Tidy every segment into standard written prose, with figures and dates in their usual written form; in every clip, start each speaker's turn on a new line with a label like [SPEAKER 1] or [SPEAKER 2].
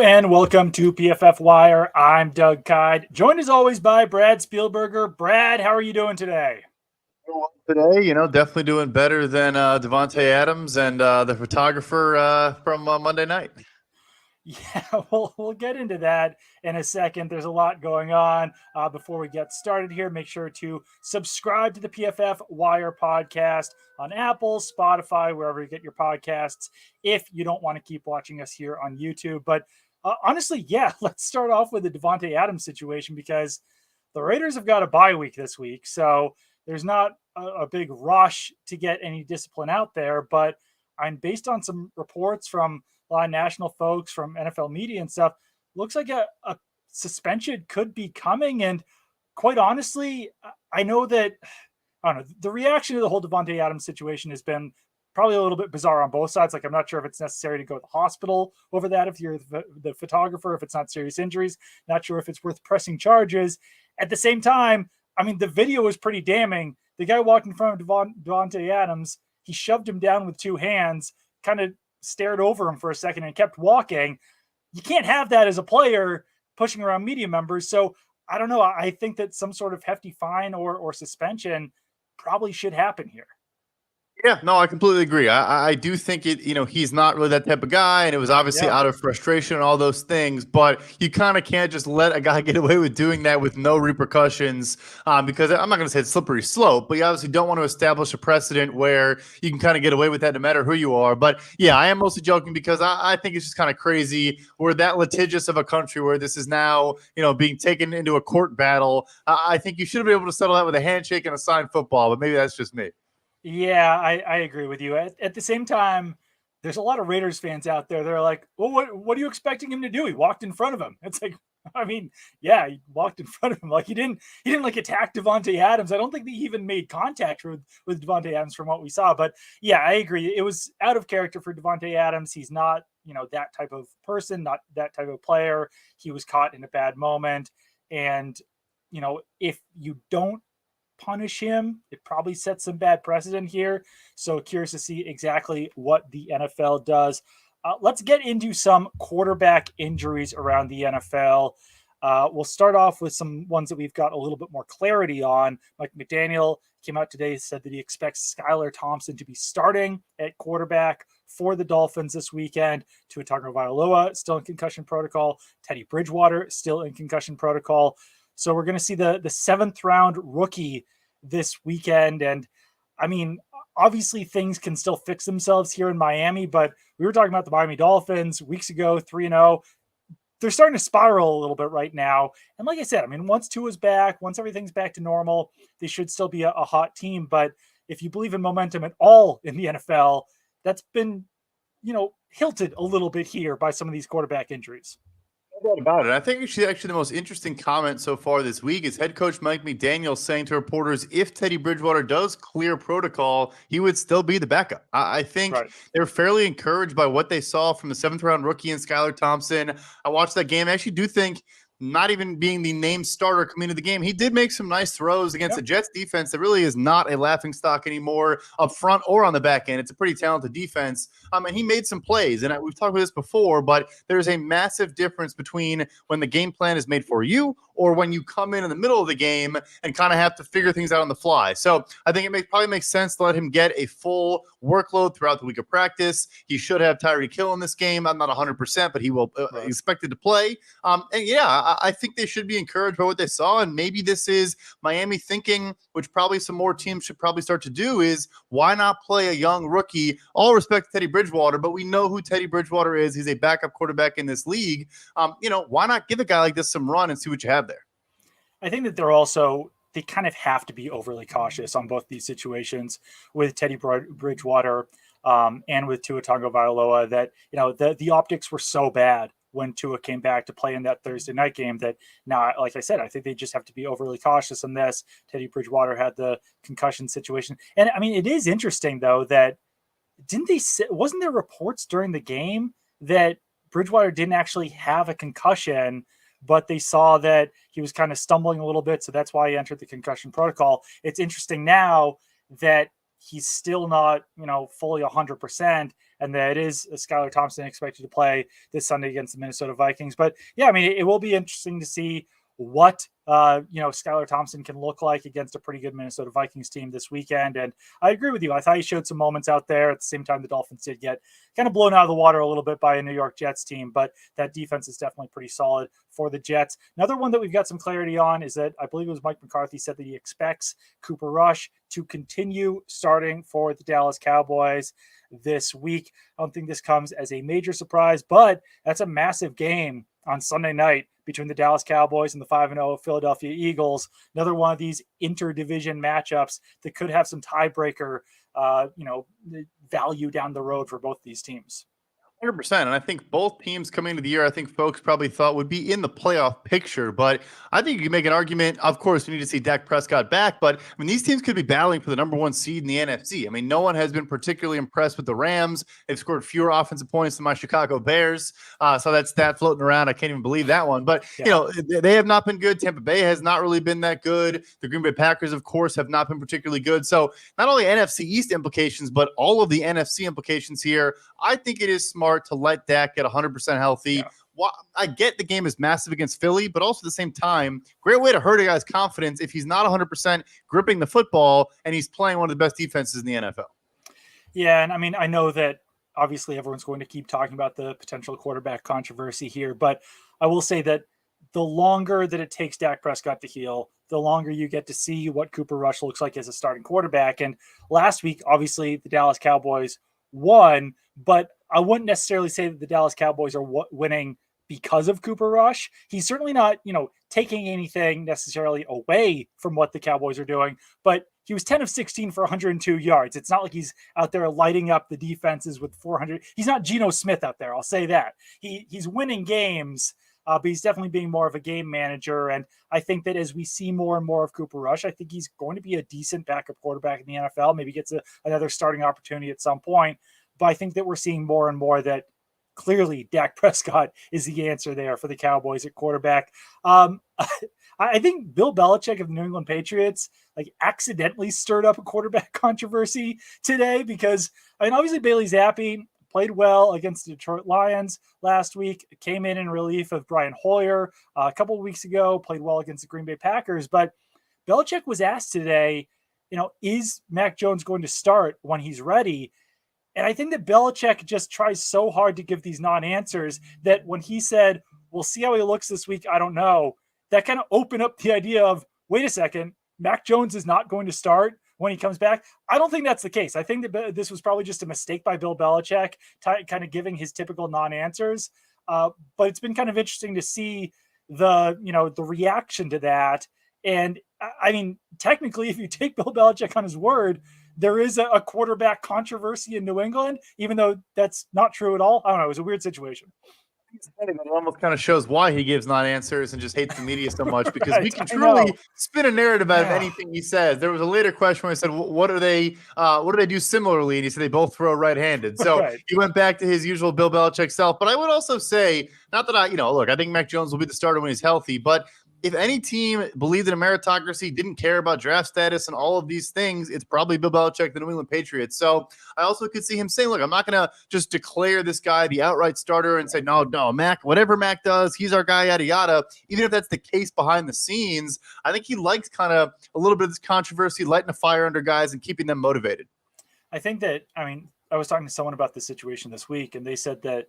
[SPEAKER 1] and welcome to PFF Wire. I'm Doug Kyed, joined as always by Brad Spielberger. Brad, how are you doing today?
[SPEAKER 2] Today, definitely doing better than Davante Adams and the photographer from Monday night.
[SPEAKER 1] Yeah, we'll get into that in a second. There's a lot going on. Before we get started here, make sure to subscribe to the PFF Wire podcast on Apple, Spotify, wherever you get your podcasts, if you don't want to keep watching us here on YouTube. But honestly, yeah, let's start off with the Davante Adams situation because the Raiders have got a bye week this week. So there's not a big rush to get any discipline out there. But I'm based on some reports from a lot of national folks from NFL media and stuff, looks like a suspension could be coming. And quite honestly, I know that, I don't know, the reaction to the whole Davante Adams situation has been probably a little bit bizarre on both sides. Like, I'm not sure if it's necessary to go to the hospital over that if you're the photographer, if it's not serious injuries, not sure if it's worth pressing charges. At the same time, I mean, the video was pretty damning. The guy walked in front of Davante Adams, he shoved him down with two hands, kind of stared over him for a second and kept walking. You can't have that as a player pushing around media members. So I don't know. I think that some sort of hefty fine or suspension probably should happen here.
[SPEAKER 2] Yeah, no, I completely agree. I do think he's not really that type of guy, and it was obviously out of frustration and all those things, but you kind of can't just let a guy get away with doing that with no repercussions because I'm not going to say it's slippery slope, but you obviously don't want to establish a precedent where you can kind of get away with that no matter who you are. But yeah, I am mostly joking because I think it's just kind of crazy. We're that litigious of a country where this is now, being taken into a court battle. I think you should have been able to settle that with a handshake and a signed football, but maybe that's just me.
[SPEAKER 1] Yeah, I agree with you. At the same time, there's a lot of Raiders fans out there. They're like, well, what are you expecting him to do? He walked in front of him. It's like, I mean, yeah, he walked in front of him. Like he didn't like attack Davante Adams. I don't think he even made contact with Davante Adams from what we saw. But yeah, I agree. It was out of character for Davante Adams. He's not, that type of person, not that type of player. He was caught in a bad moment. And, if you don't punish him, it probably sets some bad precedent here. So curious to see exactly what the NFL does. Let's get into some quarterback injuries around the NFL. We'll start off with some ones that we've got a little bit more clarity on. Mike McDaniel came out today, said that he expects Skylar Thompson to be starting at quarterback for the Dolphins this weekend. Tua Tagovailoa still in concussion protocol. Teddy Bridgewater still in concussion protocol. So we're going to see the 7th round rookie this weekend. And I mean, obviously things can still fix themselves here in Miami, but we were talking about the Miami Dolphins weeks ago, 3-0. They're starting to spiral a little bit right now. And like I said, I mean, once Tua's back, once everything's back to normal, they should still be a hot team. But if you believe in momentum at all in the NFL, that's been, hilted a little bit here by some of these quarterback injuries.
[SPEAKER 2] No doubt about it. I think actually the most interesting comment so far this week is head coach Mike McDaniel saying to reporters, if Teddy Bridgewater does clear protocol, he would still be the backup. I think they're fairly encouraged by what they saw from the 7th round rookie and Skylar Thompson. I watched that game. I actually do think, not even being the named starter coming into the game, he did make some nice throws against the Jets defense that really is not a laughingstock anymore up front or on the back end. It's a pretty talented defense. And he made some plays. And we've talked about this before, but there's a massive difference between when the game plan is made for you or when you come in the middle of the game and kind of have to figure things out on the fly. So I think it probably makes sense to let him get a full workload throughout the week of practice. He should have Tyreek Hill in this game. I'm not 100%, but he will expected to play. And yeah, I think they should be encouraged by what they saw. And maybe this is Miami thinking, which probably some more teams should probably start to do, is why not play a young rookie? All respect to Teddy Bridgewater, but we know who Teddy Bridgewater is. He's a backup quarterback in this league. Why not give a guy like this some run and see what you have there?
[SPEAKER 1] I think that they kind of have to be overly cautious on both these situations with Teddy Bridgewater and with Tua Tagovailoa that, the optics were so bad when Tua came back to play in that Thursday night game that now, like I said, I think they just have to be overly cautious in this. Teddy Bridgewater had the concussion situation. And I mean, it is interesting though, that wasn't there reports during the game that Bridgewater didn't actually have a concussion, but they saw that he was kind of stumbling a little bit. So that's why he entered the concussion protocol. It's interesting now that he's still not, fully 100%. and that is Skylar Thompson expected to play this Sunday against the Minnesota Vikings. But yeah, I mean, it will be interesting to see what Skylar Thompson can look like against a pretty good Minnesota Vikings team this weekend. And I agree with you. I thought he showed some moments out there. At the same time, the Dolphins did get kind of blown out of the water a little bit by a New York Jets team, but that defense is definitely pretty solid for the Jets. Another one that we've got some clarity on is that I believe it was Mike McCarthy said that he expects Cooper Rush to continue starting for the Dallas Cowboys this week. I don't think this comes as a major surprise, but that's a massive game on Sunday night between the Dallas Cowboys and the 5-0 Philadelphia Eagles. Another one of these interdivision matchups that could have some tiebreaker, value down the road for both these teams.
[SPEAKER 2] 100%. And I think both teams coming into the year, I think folks probably thought would be in the playoff picture. But I think you can make an argument. Of course, we need to see Dak Prescott back. But I mean, these teams could be battling for the number one seed in the NFC. I mean, no one has been particularly impressed with the Rams. They've scored fewer offensive points than my Chicago Bears. So that stat floating around, I can't even believe that one. But, they have not been good. Tampa Bay has not really been that good. The Green Bay Packers, of course, have not been particularly good. So not only NFC East implications, but all of the NFC implications here. I think it is smart to let Dak get 100% healthy. Yeah. Well, I get the game is massive against Philly, but also at the same time, great way to hurt a guy's confidence if he's not 100% gripping the football and he's playing one of the best defenses in the NFL.
[SPEAKER 1] Yeah, and I mean, I know that obviously everyone's going to keep talking about the potential quarterback controversy here, but I will say that the longer that it takes Dak Prescott to heal, the longer you get to see what Cooper Rush looks like as a starting quarterback. And last week, obviously, the Dallas Cowboys won, but I wouldn't necessarily say that the Dallas Cowboys are winning because of Cooper Rush. He's certainly not, taking anything necessarily away from what the Cowboys are doing, but he was 10 of 16 for 102 yards. It's not like he's out there lighting up the defenses with 400. He's not Geno Smith out there. I'll say that. He's winning games, but he's definitely being more of a game manager. And I think that as we see more and more of Cooper Rush, I think he's going to be a decent backup quarterback in the NFL. Maybe gets another starting opportunity at some point. But I think that we're seeing more and more that clearly Dak Prescott is the answer there for the Cowboys at quarterback. I think Bill Belichick of the New England Patriots accidentally stirred up a quarterback controversy today because, obviously Bailey Zappi played well against the Detroit Lions last week, came in relief of Brian Hoyer a couple of weeks ago, played well against the Green Bay Packers. But Belichick was asked today, is Mac Jones going to start when he's ready? And I think that Belichick just tries so hard to give these non-answers that when he said, we'll see how he looks this week, I don't know, that kind of opened up the idea of, wait a second, Mac Jones is not going to start when he comes back. I don't think that's the case. I think that this was probably just a mistake by Bill Belichick, kind of giving his typical non-answers. But it's been kind of interesting to see the reaction to that. And I mean, technically, if you take Bill Belichick on his word, there is a quarterback controversy in New England, even though that's not true at all. I don't know. It was a weird situation.
[SPEAKER 2] It almost kind of shows why he gives non-answers and just hates the media so much because we can truly spin a narrative out of anything he says. There was a later question where I said, what do they do similarly? And he said they both throw right-handed. So he went back to his usual Bill Belichick self. But I would also say, not that I think Mac Jones will be the starter when he's healthy, but if any team believed in a meritocracy, didn't care about draft status and all of these things, it's probably Bill Belichick, the New England Patriots. So I also could see him saying, look, I'm not going to just declare this guy the outright starter and say, no, Mac, whatever Mac does, he's our guy, yada, yada. Even if that's the case behind the scenes, I think he likes kind of a little bit of this controversy, lighting a fire under guys and keeping them motivated.
[SPEAKER 1] I think that, I was talking to someone about this situation this week, and they said that,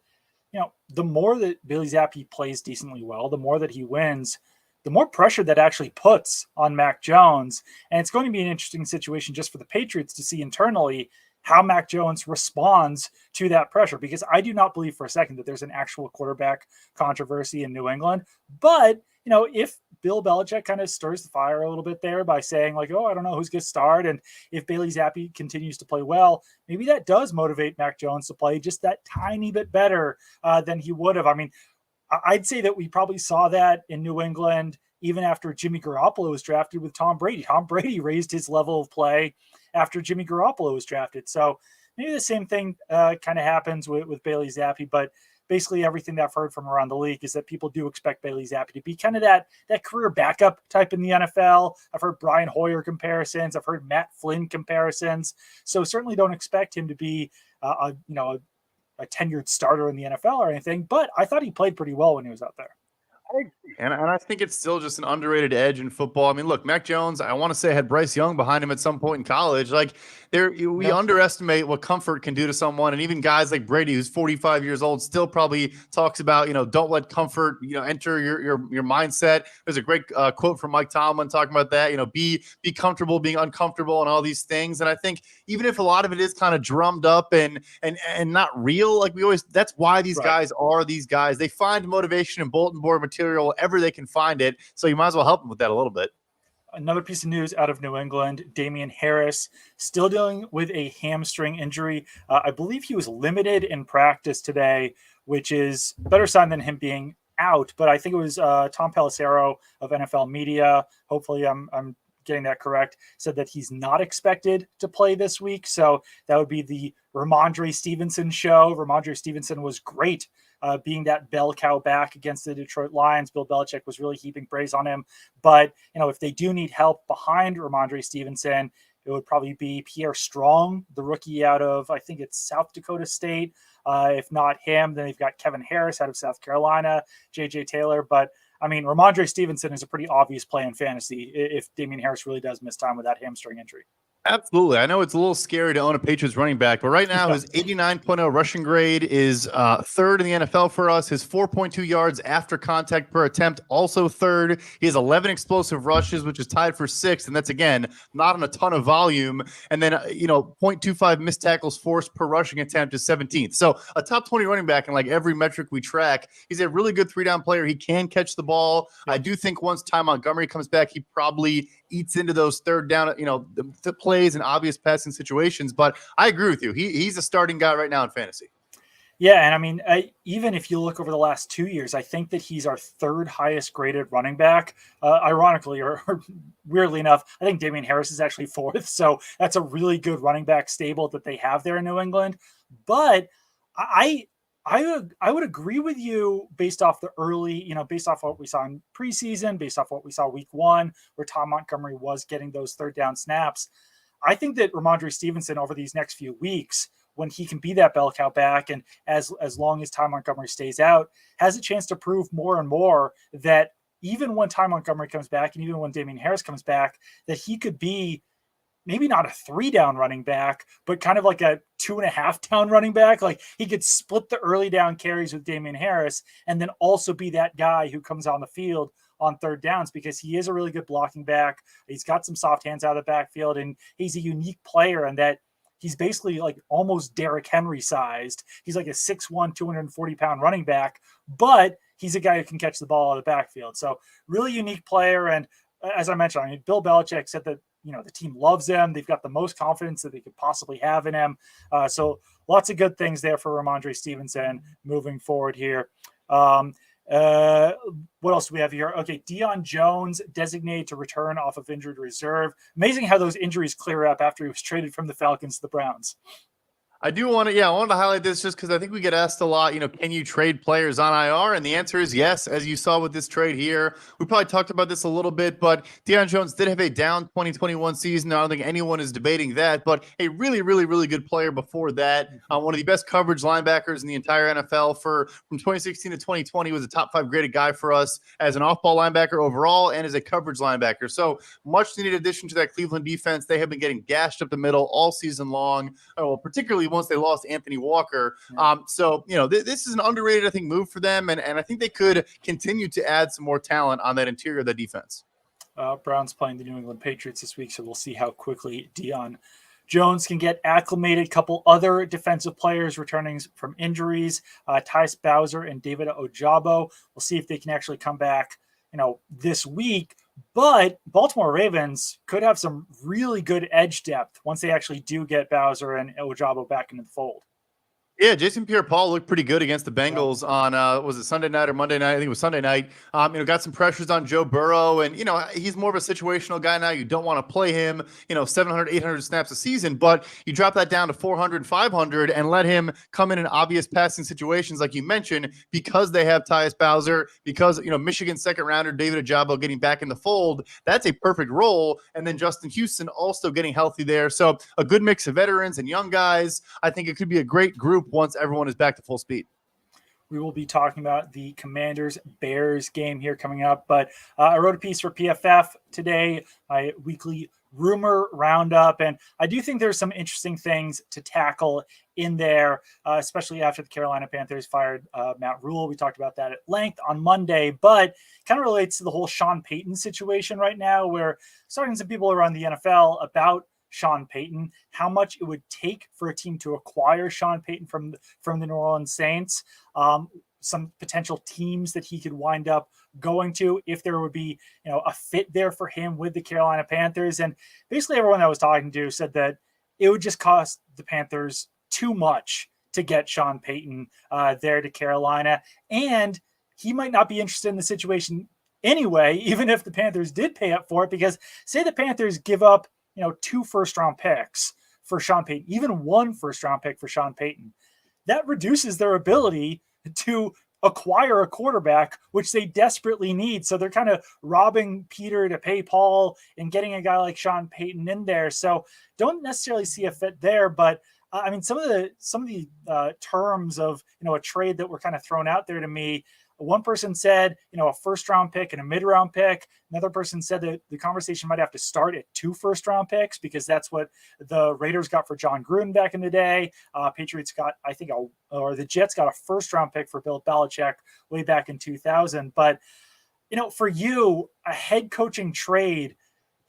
[SPEAKER 1] the more that Bailey Zappi plays decently well, the more that he wins, the more pressure that actually puts on Mac Jones. And it's going to be an interesting situation just for the Patriots to see internally how Mac Jones responds to that pressure, because I do not believe for a second that there's an actual quarterback controversy in New England. But, if Bill Belichick kind of stirs the fire a little bit there by saying I don't know who's going to start, and if Bailey Zappi continues to play well, maybe that does motivate Mac Jones to play just that tiny bit better than he would have. I'd say that we probably saw that in New England even after Jimmy Garoppolo was drafted with Tom Brady. Tom Brady raised his level of play after Jimmy Garoppolo was drafted. So maybe the same thing kind of happens with Bailey Zappi, but basically everything that I've heard from around the league is that people do expect Bailey Zappi to be kind of that career backup type in the NFL. I've heard Brian Hoyer comparisons. I've heard Matt Flynn comparisons. So certainly don't expect him to be a a tenured starter in the NFL or anything, but I thought he played pretty well when he was out there.
[SPEAKER 2] And I think it's still just an underrated edge in football. I mean, look, Mac Jones, I want to say had Bryce Young behind him at some point in college. Like we underestimate what comfort can do to someone. And even guys like Brady, who's 45 years old, still probably talks about, don't let comfort, enter your mindset. There's a great quote from Mike Tomlin talking about that, be comfortable being uncomfortable and all these things. And I think even if a lot of it is kind of drummed up and not real, like that's why these guys are these guys. They find motivation in bulletin board material wherever they can find it. So you might as well help them with that a little bit.
[SPEAKER 1] Another piece of news out of New England, Damian Harris still dealing with a hamstring injury. I believe he was limited in practice today, which is a better sign than him being out. But I think it was Tom Pelissero of NFL Media. Hopefully I'm getting that correct, said that he's not expected to play this week. So that would be the Ramondre Stevenson show. Ramondre Stevenson was great being that bell cow back against the Detroit Lions. Bill Belichick was really heaping praise on him. But, if they do need help behind Ramondre Stevenson, it would probably be Pierre Strong, the rookie out of, I think it's South Dakota State. If not him, then they've got Kevin Harris out of South Carolina, J.J. Taylor. But, Ramondre Stevenson is a pretty obvious play in fantasy if Damian Harris really does miss time with that hamstring injury.
[SPEAKER 2] Absolutely. I know it's a little scary to own a Patriots running back, but right now his 89.0 rushing grade is third in the NFL for us. His 4.2 yards after contact per attempt, also third. He has 11 explosive rushes, which is tied for sixth. And that's, again, not on a ton of volume. And then, 0.25 missed tackles forced per rushing attempt is 17th. So a top 20 running back in like every metric we track. He's a really good 3-down player. He can catch the ball. I do think once Ty Montgomery comes back, he probably eats into those third down, the plays and obvious passing situations. But I agree with you. He's a starting guy right now in fantasy.
[SPEAKER 1] Yeah, and even if you look over the last 2 years, I think that he's our third highest graded running back. Ironically, or weirdly enough, I think Damian Harris is actually fourth. So that's a really good running back stable that they have there in New England. But I would agree with you based off the early, based off what we saw in preseason, based off what we saw week one, where Tom Montgomery was getting those third down snaps. I think that Ramondre Stevenson over these next few weeks, when he can be that bell cow back, and as long as Ty Montgomery stays out, has a chance to prove more and more that even when Ty Montgomery comes back and even when Damian Harris comes back, that he could be maybe not a 3-down running back, but kind of like a 2.5 down running back. Like he could split the early down carries with Damian Harris and then also be that guy who comes on the field on third downs, because he is a really good blocking back. He's got some soft hands out of the backfield, and he's a unique player in that he's basically like almost Derrick Henry sized. He's like a 6'1", 240-pound running back, but he's a guy who can catch the ball out of the backfield. So really unique player. And as I mentioned, Bill Belichick said that, the team loves him. They've got the most confidence that they could possibly have in him. So lots of good things there for Ramondre Stevenson moving forward here. What else do we have here? Okay, Deion Jones designated to return off of injured reserve. Amazing how those injuries clear up after he was traded from the Falcons to the Browns.
[SPEAKER 2] I wanted to highlight this just because I think we get asked a lot, can you trade players on IR? And the answer is yes, as you saw with this trade here. We probably talked about this a little bit, but Deion Jones did have a down 2021 season. I don't think anyone is debating that, but a really, really, really good player before that. One of the best coverage linebackers in the entire NFL from 2016 to 2020, was a top 5 graded guy for us as an off-ball linebacker overall and as a coverage linebacker. So much needed addition to that Cleveland defense. They have been getting gashed up the middle all season long. Particularly once they lost Anthony Walker. So, this is an underrated, I think, move for them. And I think they could continue to add some more talent on that interior of the defense.
[SPEAKER 1] Browns playing the New England Patriots this week, so we'll see how quickly Deion Jones can get acclimated. Couple other defensive players returning from injuries, Tyus Bowser and David Ojabo. We'll see if they can actually come back, this week. But Baltimore Ravens could have some really good edge depth once they actually do get Bowser and Ojabo back into the fold.
[SPEAKER 2] Yeah, Jason Pierre-Paul looked pretty good against the Bengals on, was it Sunday night or Monday night? I think it was Sunday night. Got some pressures on Joe Burrow, and, he's more of a situational guy now. You don't want to play him, 700, 800 snaps a season, but you drop that down to 400, 500 and let him come in obvious passing situations like you mentioned, because they have Tyus Bowser, because, Michigan second rounder David Ojabo getting back in the fold. That's a perfect role. And then Justin Houston also getting healthy there. So a good mix of veterans and young guys. I think it could be a great group regroup once everyone is back to full speed.
[SPEAKER 1] We will be talking about the Commanders-Bears game here coming up. But I wrote a piece for PFF today, my weekly rumor roundup. And I do think there's some interesting things to tackle in there, especially after the Carolina Panthers fired Matt Rule. We talked about that at length on Monday, but kind of relates to the whole Sean Payton situation right now, where talking to some people around the NFL about Sean Payton, how much it would take for a team to acquire Sean Payton from the New Orleans Saints, some potential teams that he could wind up going to, if there would be, a fit there for him with the Carolina Panthers. And basically everyone I was talking to said that it would just cost the Panthers too much to get Sean Payton there to Carolina. And he might not be interested in the situation even if the Panthers did pay up for it, because say the Panthers give up 2 first-round picks for Sean Payton, even 1 first-round pick for Sean Payton, that reduces their ability to acquire a quarterback, which they desperately need. So they're kind of robbing Peter to pay Paul and getting a guy like Sean Payton in there. So don't necessarily see a fit there, but some of the terms of a trade that were kind of thrown out there to me. One person said, a first-round pick and a mid-round pick. Another person said that the conversation might have to start at 2 first-round picks, because that's what the Raiders got for John Gruden back in the day. Patriots got, or the Jets got a first-round pick for Bill Belichick way back in 2000. But, for you, a head coaching trade,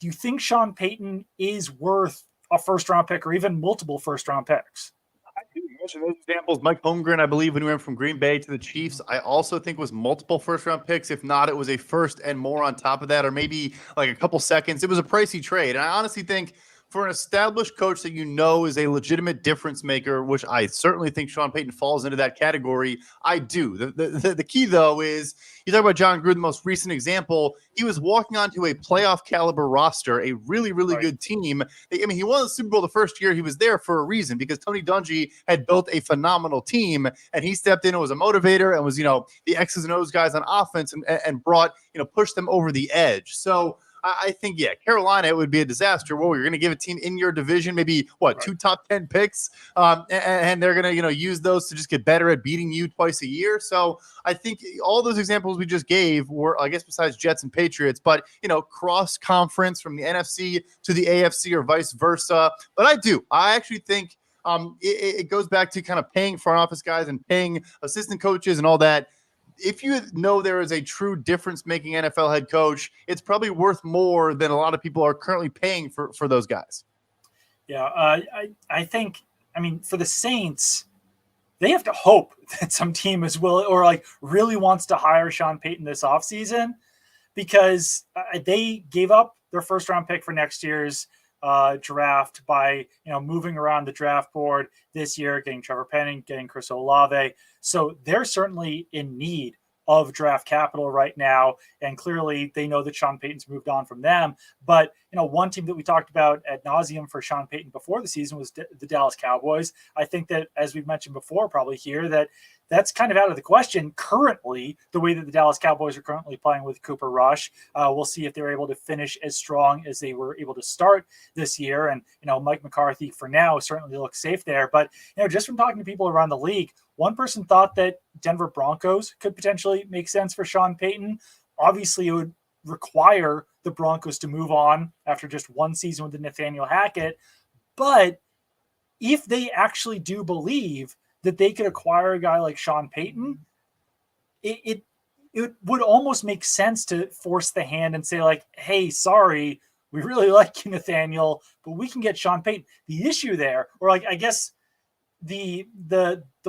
[SPEAKER 1] do you think Sean Payton is worth a first-round pick or even multiple first-round picks?
[SPEAKER 2] I do. You mentioned those examples. Mike Holmgren, I believe, when he went from Green Bay to the Chiefs, I also think was multiple first-round picks. If not, it was a first and more on top of that, or maybe like a couple seconds. It was a pricey trade. And I honestly think for an established coach that is a legitimate difference maker, which I certainly think Sean Payton falls into that category, I do. The key, though, is you talk about John Gruden, the most recent example. He was walking onto a playoff caliber roster, a really, really good team. He won the Super Bowl the first year he was there for a reason, because Tony Dungy had built a phenomenal team, and he stepped in and was a motivator and was, the X's and O's guys on offense and brought, pushed them over the edge. So I think, Carolina, it would be a disaster. You're going to give a team in your division maybe, 2 top 10 picks, and they're going to, use those to just get better at beating you twice a year. So I think all those examples we just gave were, I guess, besides Jets and Patriots, but, cross-conference from the NFC to the AFC or vice versa. But I actually think it goes back to kind of paying front office guys and paying assistant coaches and all that. If you know there is a true difference-making NFL head coach, it's probably worth more than a lot of people are currently paying for those guys.
[SPEAKER 1] Yeah, I think, for the Saints, they have to hope that some team is willing or really wants to hire Sean Payton this offseason, because they gave up their first-round pick for next year's draft by moving around the draft board this year, getting Trevor Penning, getting Chris Olave. So they're certainly in need of draft capital right now, and clearly they know that Sean Payton's moved on from them. But one team that we talked about ad nauseum for Sean Payton before the season was the Dallas Cowboys. I think that, as we've mentioned before, probably here, that's kind of out of the question currently, the way that the Dallas Cowboys are currently playing with Cooper Rush. We'll see if they're able to finish as strong as they were able to start this year. And, Mike McCarthy for now certainly looks safe there. But, just from talking to people around the league, one person thought that Denver Broncos could potentially make sense for Sean Payton. Obviously, it would require the Broncos to move on after just one season with Nathaniel Hackett. But if they actually do believe that they could acquire a guy like Sean Payton, it would almost make sense to force the hand and say, hey, sorry, we really like you, Nathaniel, but we can get Sean Payton. The issue there, or I guess the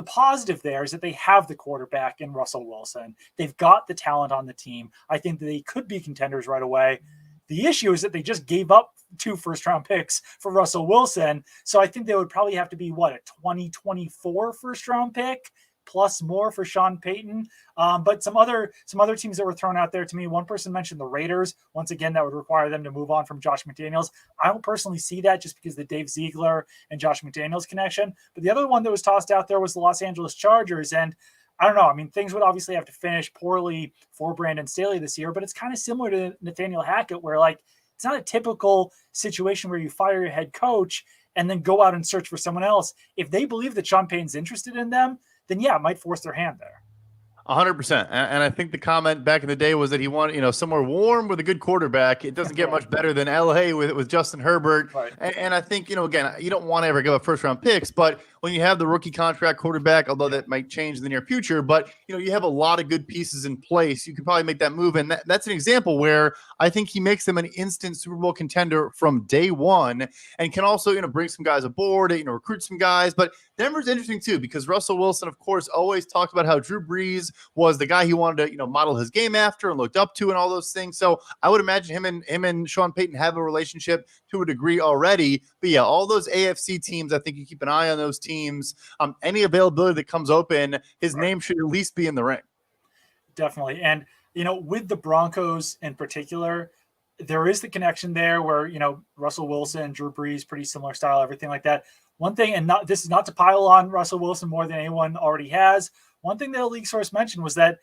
[SPEAKER 1] positive there, is that they have the quarterback in Russell Wilson. They've got the talent on the team. I think that they could be contenders right away. The issue is that they just gave up 2 first-round picks for Russell Wilson. So I think they would probably have to be, a 2024 first-round pick plus more for Sean Payton. But some other teams that were thrown out there to me, one person mentioned the Raiders. Once again, that would require them to move on from Josh McDaniels. I don't personally see that, just because the Dave Ziegler and Josh McDaniels connection. But the other one that was tossed out there was the Los Angeles Chargers. And I don't know. Things would obviously have to finish poorly for Brandon Staley this year, but it's kind of similar to Nathaniel Hackett, where it's not a typical situation where you fire your head coach and then go out and search for someone else. If they believe that Sean Payton's interested in them, then yeah, it might force their hand there.
[SPEAKER 2] 100%. And I think the comment back in the day was that he wanted, somewhere warm with a good quarterback. It doesn't get much better than LA with Justin Herbert.
[SPEAKER 1] Right.
[SPEAKER 2] And I think, again, you don't want to ever give up first round picks, but when you have the rookie contract quarterback, although that might change in the near future, but you have a lot of good pieces in place, you can probably make that move. And that's an example where I think he makes them an instant Super Bowl contender from day one, and can also, bring some guys aboard, recruit some guys. But Denver's interesting too, because Russell Wilson, of course, always talked about how Drew Brees was the guy he wanted to, model his game after and looked up to and all those things. So I would imagine him and Sean Payton have a relationship to a degree already. But yeah, all those AFC teams, I think you keep an eye on those teams. Any availability that comes open, his name should at least be in the ring.
[SPEAKER 1] Definitely. And, with the Broncos in particular, there is the connection there where, Russell Wilson, Drew Brees, pretty similar style, everything like that. One thing, and this is not to pile on Russell Wilson more than anyone already has. One thing that a league source mentioned was that,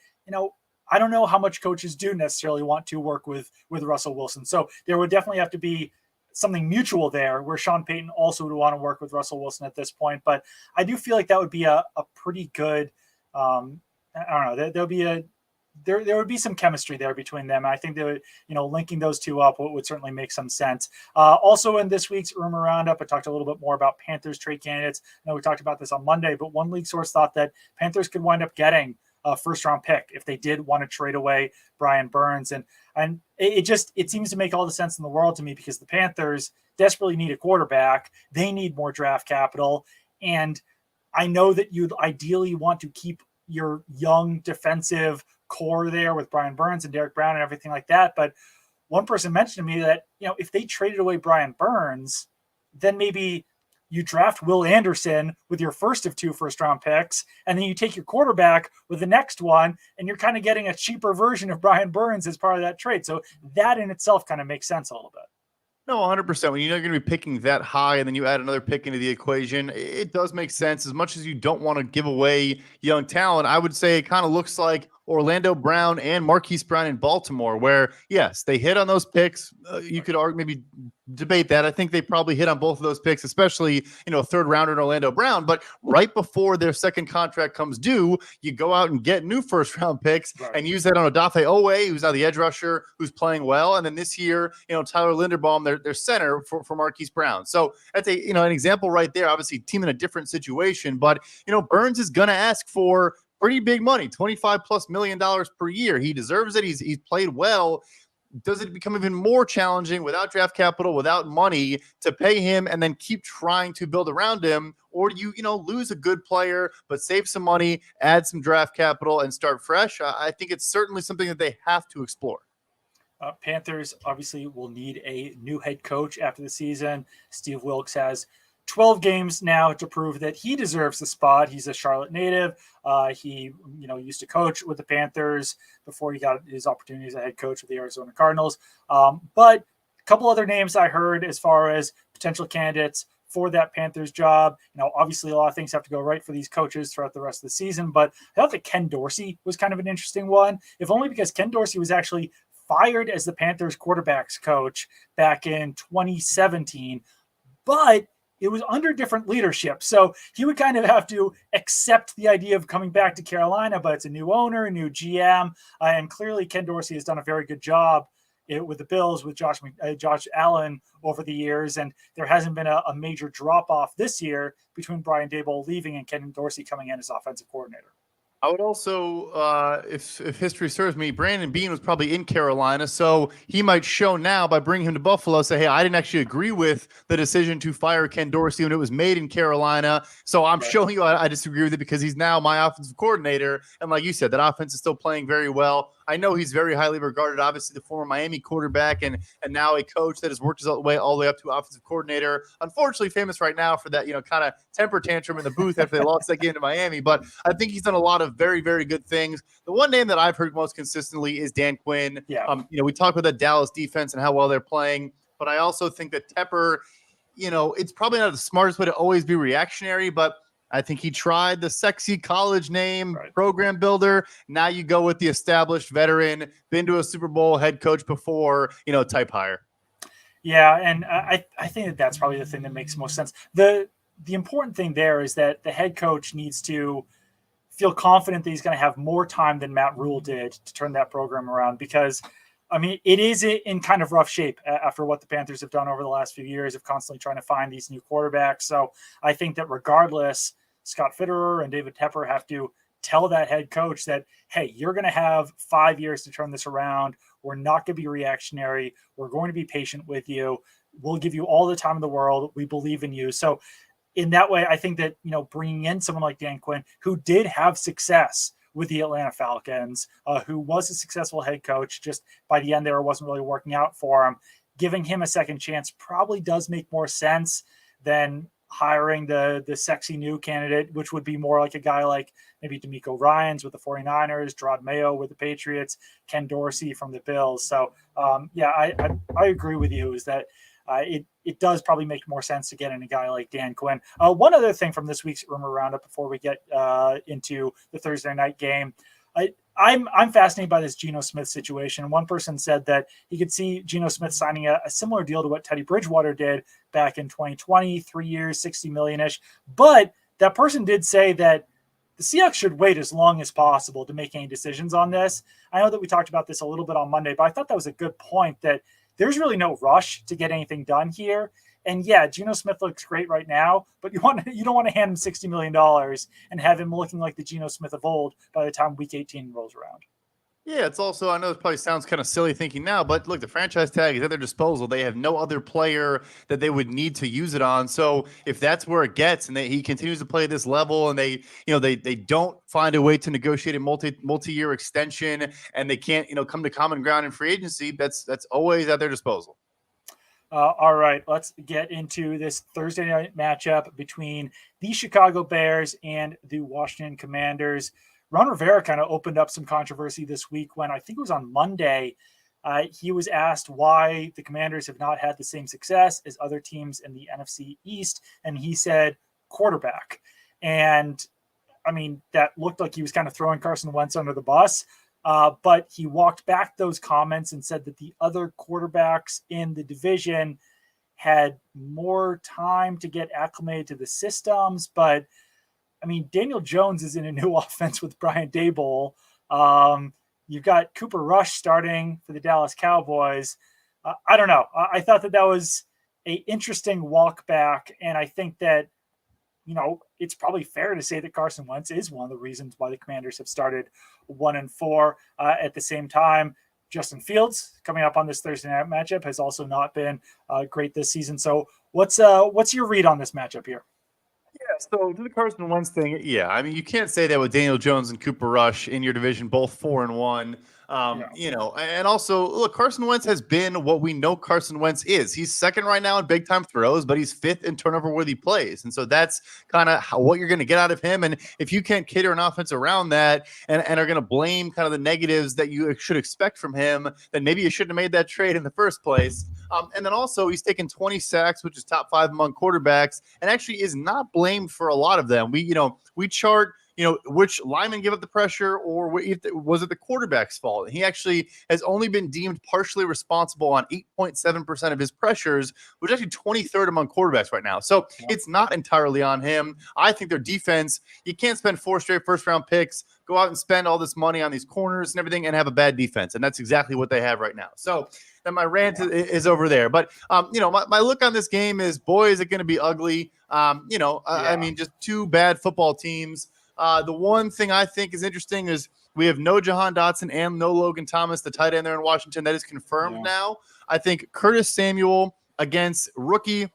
[SPEAKER 1] I don't know how much coaches do necessarily want to work with Russell Wilson. So there would definitely have to be something mutual there where Sean Payton also would want to work with Russell Wilson at this point. But I do feel like that would be a pretty good, I don't know, there would be some chemistry there between them. I think that, linking those two up would certainly make some sense. Also in this week's rumor roundup, I talked a little bit more about Panthers trade candidates. I know we talked about this on Monday, but one league source thought that Panthers could wind up getting a first round pick if they did want to trade away Brian Burns. And it seems to make all the sense in the world to me, because the Panthers desperately need a quarterback. They need more draft capital. And I know that you'd ideally want to keep your young defensive core there with Brian Burns and Derek Brown and everything like that. But one person mentioned to me that, if they traded away Brian Burns, then maybe you draft Will Anderson with your first of 2 first-round picks, and then you take your quarterback with the next one, and you're kind of getting a cheaper version of Brian Burns as part of that trade. So that in itself kind of makes sense a little bit.
[SPEAKER 2] No, 100%. When you're going to be picking that high and then you add another pick into the equation, it does make sense. As much as you don't want to give away young talent, I would say it kind of looks like Orlando Brown and Marquise Brown in Baltimore, where, yes, they hit on those picks. You could argue, maybe debate that. I think they probably hit on both of those picks, especially, a third rounder in Orlando Brown. But right before their second contract comes due, you go out and get new first round picks and use that on Odafe Owe, who's now the edge rusher, who's playing well. And then this year, Tyler Linderbaum, their center for Marquise Brown. So that's an example right there. Obviously, team in a different situation, but, Burns is going to ask for pretty big money, $25+ million per year. He deserves it. He's played well. Does it become even more challenging without draft capital, without money to pay him and then keep trying to build around him? Or do you, lose a good player, but save some money, add some draft capital and start fresh? I think it's certainly something that they have to explore.
[SPEAKER 1] Panthers obviously will need a new head coach after the season. Steve Wilkes has 12 games now to prove that he deserves the spot. He's a Charlotte native. He, used to coach with the Panthers before he got his opportunity as a head coach with the Arizona Cardinals. But a couple other names I heard as far as potential candidates for that Panthers job. Obviously a lot of things have to go right for these coaches throughout the rest of the season, but I thought that Ken Dorsey was kind of an interesting one, if only because Ken Dorsey was actually fired as the Panthers quarterbacks coach back in 2017, but it was under different leadership. So he would kind of have to accept the idea of coming back to Carolina, but it's a new owner, a new GM. And clearly Ken Dorsey has done a very good job with the Bills, with Josh Allen over the years. And there hasn't been a major drop off this year between Brian Daboll leaving and Ken Dorsey coming in as offensive coordinator.
[SPEAKER 2] I would also, if history serves me, Brandon Beane was probably in Carolina, so he might show now by bringing him to Buffalo, say, hey, I didn't actually agree with the decision to fire Ken Dorsey when it was made in Carolina, so I'm showing you I disagree with it because he's now my offensive coordinator, and like you said, that offense is still playing very well. I know he's very highly regarded, obviously the former Miami quarterback and now a coach that has worked his way all the way up to offensive coordinator. Unfortunately, famous right now for that, kind of temper tantrum in the booth after they lost that game to Miami. But I think he's done a lot of very, very good things. The one name that I've heard most consistently is Dan Quinn.
[SPEAKER 1] Yeah.
[SPEAKER 2] We talked about the Dallas defense and how well they're playing, but I also think that Tepper, it's probably not the smartest way to always be reactionary, but I think he tried the sexy college name, program builder. Now you go with the established veteran, been to a Super Bowl head coach before, type hire.
[SPEAKER 1] Yeah, and I think that that's probably the thing that makes most sense. The important thing there is that the head coach needs to feel confident that he's going to have more time than Matt Rule did to turn that program around, because I mean, it is in kind of rough shape after what the Panthers have done over the last few years of constantly trying to find these new quarterbacks. So I think that regardless, Scott Fitterer and David Tepper have to tell that head coach that, hey, you're going to have 5 years to turn this around. We're not going to be reactionary. We're going to be patient with you. We'll give you all the time in the world. We believe in you. So in that way, I think that, bringing in someone like Dan Quinn, who did have success with the Atlanta Falcons, who was a successful head coach, just by the end there, it wasn't really working out for him. Giving him a second chance probably does make more sense than hiring the sexy new candidate, which would be more like a guy like maybe D'Amico Ryans with the 49ers, Gerard Mayo with the Patriots, Ken Dorsey from the Bills. So, I agree with you, is that it does probably make more sense to get in a guy like Dan Quinn. One other thing from this week's Rumor Roundup before we get into the Thursday night game, I'm fascinated by this Geno Smith situation. One person said that he could see Geno Smith signing a similar deal to what Teddy Bridgewater did back in 2020, 3 years, $60 million-ish. But that person did say that the Seahawks should wait as long as possible to make any decisions on this. I know that we talked about this a little bit on Monday, but I thought that was a good point, that there's really no rush to get anything done here. And yeah, Geno Smith looks great right now, but you don't want to hand him $60 million and have him looking like the Geno Smith of old by the time week 18 rolls around.
[SPEAKER 2] Yeah, it's also, I know it probably sounds kind of silly thinking now, but look, the franchise tag is at their disposal. They have no other player that they would need to use it on. So if that's where it gets and he continues to play this level, and they don't find a way to negotiate a multi-year extension, and they can't, come to common ground in free agency, that's always at their disposal.
[SPEAKER 1] All right, let's get into this Thursday night matchup between the Chicago Bears and the Washington Commanders. Ron Rivera kind of opened up some controversy this week when, I think it was on Monday, he was asked why the Commanders have not had the same success as other teams in the NFC East, and he said quarterback. And I mean, that looked like he was kind of throwing Carson Wentz under the bus. But he walked back those comments and said that the other quarterbacks in the division had more time to get acclimated to the systems. But I mean, Daniel Jones is in a new offense with Brian Daboll. You've got Cooper Rush starting for the Dallas Cowboys. I don't know. I thought that was an interesting walk back. And I think that, it's probably fair to say that Carson Wentz is one of the reasons why the Commanders have started 1-4. At the same time, Justin Fields, coming up on this Thursday night matchup, has also not been great this season. So what's your read on this matchup here?
[SPEAKER 2] Yeah, so to the Carson Wentz thing, yeah, I mean, you can't say that with Daniel Jones and Cooper Rush in your division, both 4-1. And also, look, Carson Wentz has been what we know Carson Wentz is. He's second right now in big time throws, but he's fifth in turnover worthy plays. And so that's kind of what you're going to get out of him. And if you can't cater an offense around that and are going to blame kind of the negatives that you should expect from him, then maybe you shouldn't have made that trade in the first place. And then also he's taken 20 sacks, which is top 5 among quarterbacks, and actually is not blamed for a lot of them. We chart which lineman give up the pressure, or was it the quarterback's fault? He actually has only been deemed partially responsible on 8.7% of his pressures, which is actually 23rd among quarterbacks right now. So it's not entirely on him. I think their defense, you can't spend 4 straight first-round picks, go out and spend all this money on these corners and everything, and have a bad defense. And that's exactly what they have right now. So then my rant is over there. But, my look on this game is, boy, is it going to be ugly. I mean, just two bad football teams. The one thing I think is interesting is we have no Jahan Dotson and no Logan Thomas, the tight end there in Washington. That is confirmed now. I think Curtis Samuel against rookie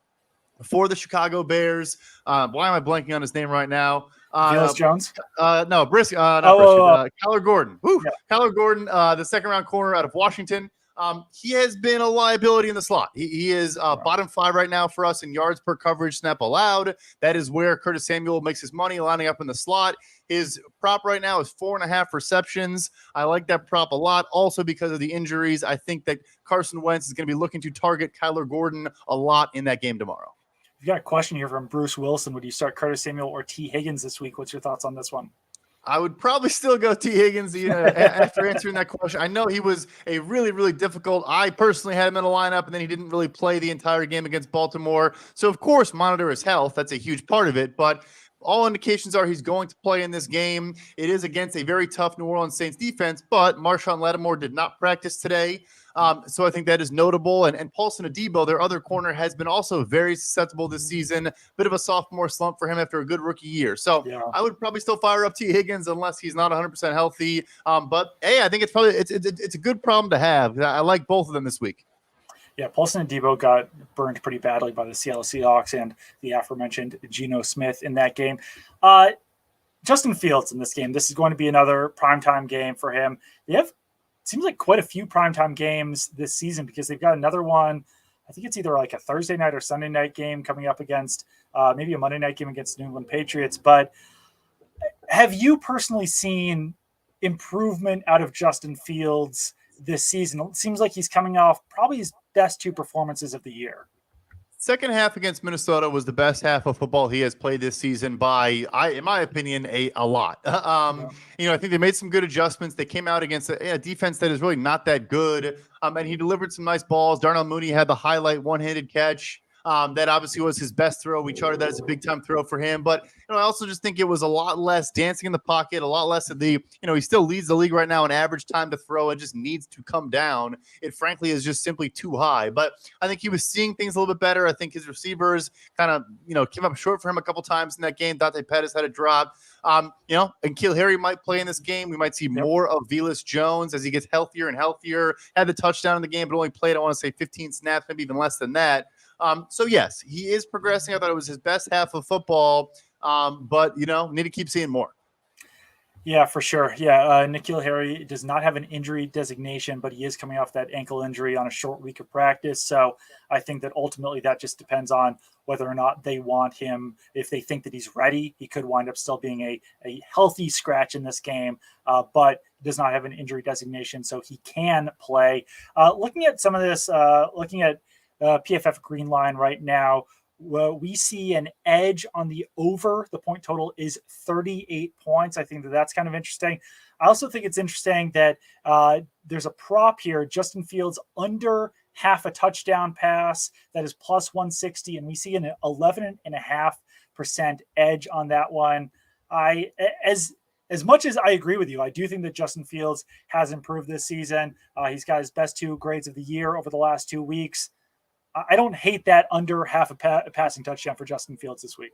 [SPEAKER 2] for the Chicago Bears. Why am I blanking on his name right now?
[SPEAKER 1] Velus Jones?
[SPEAKER 2] No, Brisket. Kyler Gordon. Kyler Gordon, the second-round corner out of Washington. He has been a liability in the slot. He is bottom 5 right now for us in yards per coverage snap allowed. That is where Curtis Samuel makes his money, lining up in the slot. His prop right now is 4.5 receptions. I like that prop a lot. Also because of the injuries, I think that Carson Wentz is going to be looking to target Kyler Gordon a lot in that game tomorrow.
[SPEAKER 1] We've got a question here from Bruce Wilson. Would you start Curtis Samuel or T. Higgins this week? What's your thoughts on this one?
[SPEAKER 2] I would probably still go T. Higgins after answering that question. I know he was a really, really difficult. I personally had him in a lineup, and then he didn't really play the entire game against Baltimore. So, of course, monitor his health. That's a huge part of it. But all indications are he's going to play in this game. It is against a very tough New Orleans Saints defense, but Marshawn Lattimore did not practice today. So I think that is notable. And Paulson Adebo, their other corner, has been also very susceptible this season. Bit of a sophomore slump for him after a good rookie year. So yeah. I would probably still fire up T. Higgins unless he's not 100% healthy. But hey, I think it's probably it's a good problem to have. I like both of them this week.
[SPEAKER 1] Yeah, Paulson Adebo got burned pretty badly by the Seattle Seahawks and the aforementioned Geno Smith in that game. Justin Fields in this game. This is going to be another primetime game for him. They have seems like quite a few primetime games this season because they've got another one. I think it's either like a Thursday night or Sunday night game coming up against maybe a Monday night game against New England Patriots. But have you personally seen improvement out of Justin Fields this season? It seems like he's coming off probably his best two performances of the year.
[SPEAKER 2] Second half against Minnesota was the best half of football he has played this season by, in my opinion, a lot. I think they made some good adjustments. They came out against a defense that is really not that good, and he delivered some nice balls. Darnell Mooney had the highlight one-handed catch. That obviously was his best throw. We charted that as a big-time throw for him. But I also just think it was a lot less dancing in the pocket, a lot less of the, he still leads the league right now in average time to throw. It just needs to come down. It frankly is just simply too high. But I think he was seeing things a little bit better. I think his receivers kind of, came up short for him a couple times in that game. Dante Pettis had a drop. And N'Keal Harry might play in this game. We might see more of Velus Jones as he gets healthier and healthier. Had the touchdown in the game, but only played, I want to say, 15 snaps, maybe even less than that. So, yes, he is progressing. I thought it was his best half of football, but, need to keep seeing more.
[SPEAKER 1] Yeah, for sure. Yeah, N'Keal Harry does not have an injury designation, but he is coming off that ankle injury on a short week of practice. So I think that ultimately that just depends on whether or not they want him. If they think that he's ready, he could wind up still being a healthy scratch in this game, but does not have an injury designation, so he can play. Looking at some of this, looking at PFF Green Line right now, we see an edge on the over. The point total is 38 points. I think that's kind of interesting. I also think it's interesting that there's a prop here, Justin Fields under half a touchdown pass, that is plus 160, and we see an 11.5% edge on that one. As much as I agree with you, I do think that Justin Fields has improved this season. He's got his best two grades of the year over the last 2 weeks. I don't hate that under half a passing touchdown for Justin Fields this week.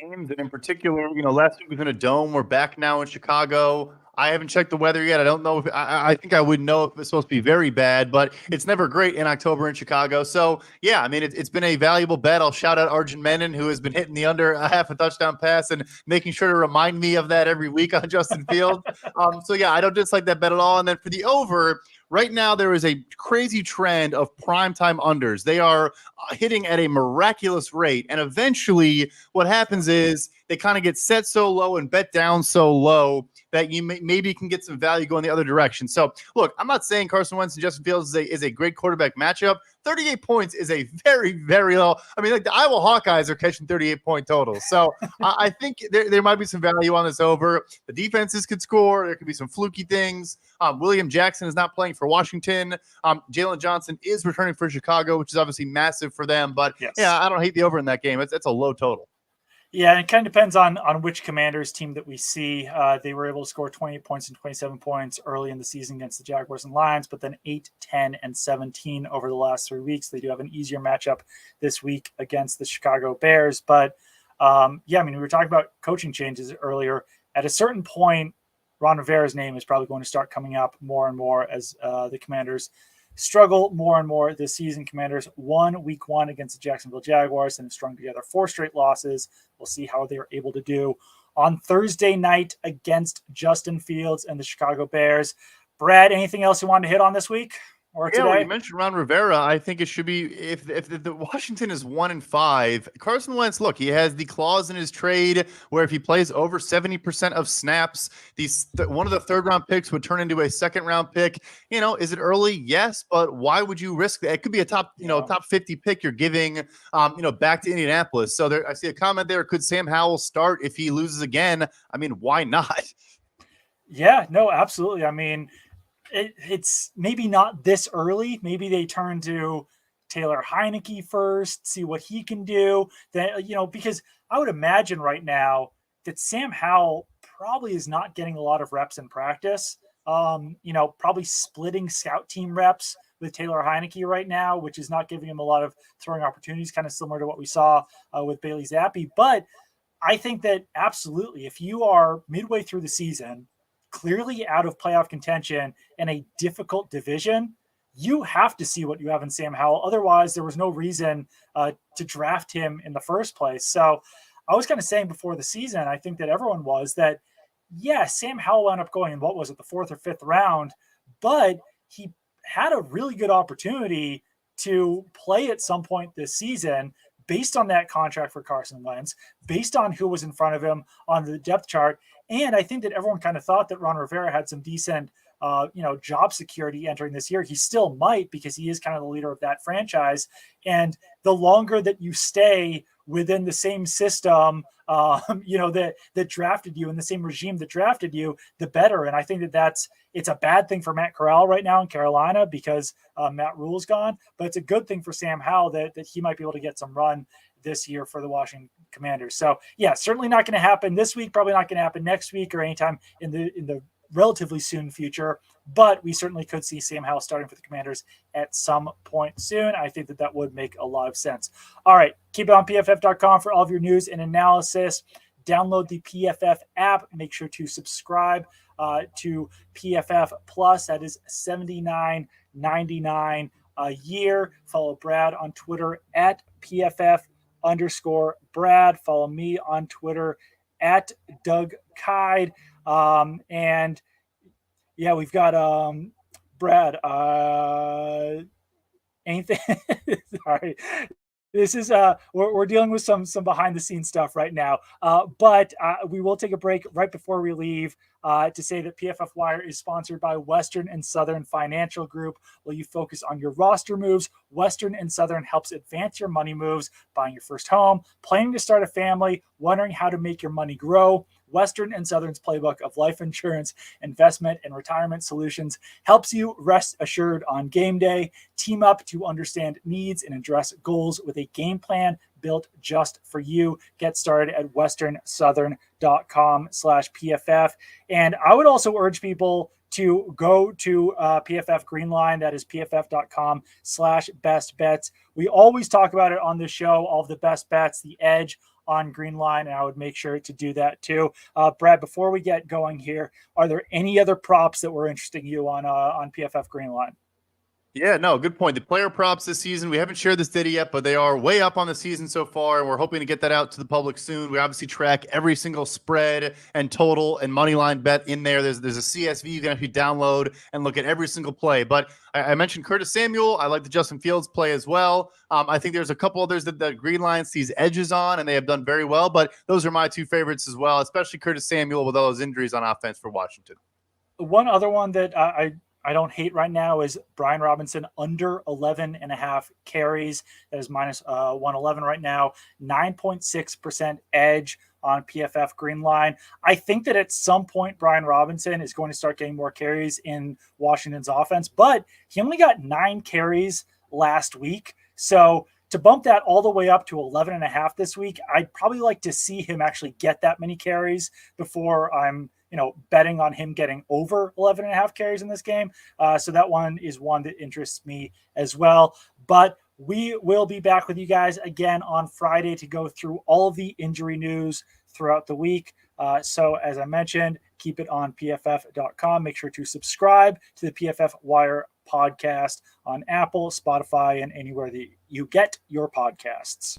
[SPEAKER 2] Games, and in particular, last week was in a dome. We're back now in Chicago. I haven't checked the weather yet. I don't know if I think I would know if it's supposed to be very bad, but it's never great in October in Chicago. So yeah, I mean, it's been a valuable bet. I'll shout out Arjun Menon, who has been hitting the under a half a touchdown pass and making sure to remind me of that every week on Justin Fields. So yeah, I don't dislike that bet at all. And then for the over, right now there is a crazy trend of primetime unders. They are hitting at a miraculous rate, and eventually what happens is they kind of get set so low and bet down so low that you maybe can get some value going the other direction. So, look, I'm not saying Carson Wentz and Justin Fields is a great quarterback matchup. 38 points is a very, very low. I mean, like the Iowa Hawkeyes are catching 38-point totals. So, I think there might be some value on this over. The defenses could score. There could be some fluky things. William Jackson is not playing for Washington. Jalen Johnson is returning for Chicago, which is obviously massive for them. But, yeah, I don't hate the over in that game. It's a low total.
[SPEAKER 1] Yeah, it kind of depends on which Commanders team that we see. They were able to score 28 points and 27 points early in the season against the Jaguars and Lions, but then 8, 10, and 17 over the last 3 weeks. They do have an easier matchup this week against the Chicago Bears. But, we were talking about coaching changes earlier. At a certain point, Ron Rivera's name is probably going to start coming up more and more as the Commanders struggle more and more this season. Commanders won week 1 against the Jacksonville Jaguars and have strung together 4 straight losses. We'll see how they're able to do on Thursday night against Justin Fields and the Chicago Bears. Brad, anything else you wanted to hit on this week? or
[SPEAKER 2] Yeah, well, you
[SPEAKER 1] today?
[SPEAKER 2] mentioned Ron Rivera. I think it should be if the Washington is 1-5. Carson Wentz, look, he has the clause in his trade where if he plays over 70% of snaps, one of the third round picks would turn into a second round pick. Is it early? Yes, but why would you risk that? It could be a top 50 pick you're giving, back to Indianapolis. So I see a comment there. Could Sam Howell start if he loses again? I mean, why not?
[SPEAKER 1] Yeah, no, absolutely. I mean, it's maybe not this early. Maybe they turn to Taylor Heineke first, see what he can do. Then, because I would imagine right now that Sam Howell probably is not getting a lot of reps in practice. Probably splitting scout team reps with Taylor Heineke right now, which is not giving him a lot of throwing opportunities, kind of similar to what we saw with Bailey Zappi. But I think that absolutely, if you are midway through the season, clearly out of playoff contention in a difficult division, you have to see what you have in Sam Howell. Otherwise, there was no reason to draft him in the first place. So I was kind of saying before the season, I think that everyone was that, yeah, Sam Howell wound up going in, what was it, the 4th or 5th round, but he had a really good opportunity to play at some point this season based on that contract for Carson Wentz, based on who was in front of him on the depth chart. And I think that everyone kind of thought that Ron Rivera had some decent, job security entering this year. He still might, because he is kind of the leader of that franchise. And the longer that you stay within the same system, that drafted you, in the same regime that drafted you, the better. And I think it's a bad thing for Matt Corral right now in Carolina because Matt Rule's gone, but it's a good thing for Sam Howell that he might be able to get some run this year for the Washington Commanders. So yeah, certainly not going to happen this week, probably not going to happen next week or anytime in the relatively soon future, but we certainly could see Sam Howell starting for the Commanders at some point soon. I think that would make a lot of sense. All right, keep it on PFF.com for all of your news and analysis. Download the PFF app. Make sure to subscribe to PFF Plus. That is $79.99 a year. Follow Brad on Twitter at PFF_Brad. Follow me on Twitter at Doug Kyed. And yeah, we've got Brad. Anything? Sorry. This is we're dealing with some behind the scenes stuff right now, but we will take a break right before we leave to say that PFF Wire is sponsored by Western and Southern Financial Group. While you focus on your roster moves, Western and Southern helps advance your money moves, buying your first home, planning to start a family, wondering how to make your money grow. Western and Southern's playbook of life insurance, investment, and retirement solutions helps you rest assured on game day. Team up to understand needs and address goals with a game plan built just for you. Get started at westernsouthern.com/PFF. And I would also urge people to go to PFF Greenline. That is pff.com/best bets. We always talk about it on the show, all of the best bets, the edge on Greenline, and I would make sure to do that too. Brad, before we get going here, are there any other props that were interesting you on PFF Greenline?
[SPEAKER 2] Yeah, no, good point. The player props this season, we haven't shared this data yet, but they are way up on the season so far, and we're hoping to get that out to the public soon. We obviously track every single spread and total and money line bet in there. There's a CSV you can actually download and look at every single play. But I mentioned Curtis Samuel. I like the Justin Fields play as well. I think there's a couple others that the Greenline sees edges on, and they have done very well. But those are my two favorites as well, especially Curtis Samuel with all those injuries on offense for Washington.
[SPEAKER 1] One other one that I don't hate right now is Brian Robinson under 11.5 carries. That is minus 111 right now. 9.6% edge on PFF Greenline. I think that at some point Brian Robinson is going to start getting more carries in Washington's offense, but he only got 9 carries last week. So to bump that all the way up to 11.5 this week, I'd probably like to see him actually get that many carries before I'm betting on him getting over 11.5 carries in this game. So that one is one that interests me as well. But we will be back with you guys again on Friday to go through all of the injury news throughout the week. So as I mentioned, keep it on PFF.com. Make sure to subscribe to the PFF Wire podcast on Apple, Spotify, and anywhere that you get your podcasts.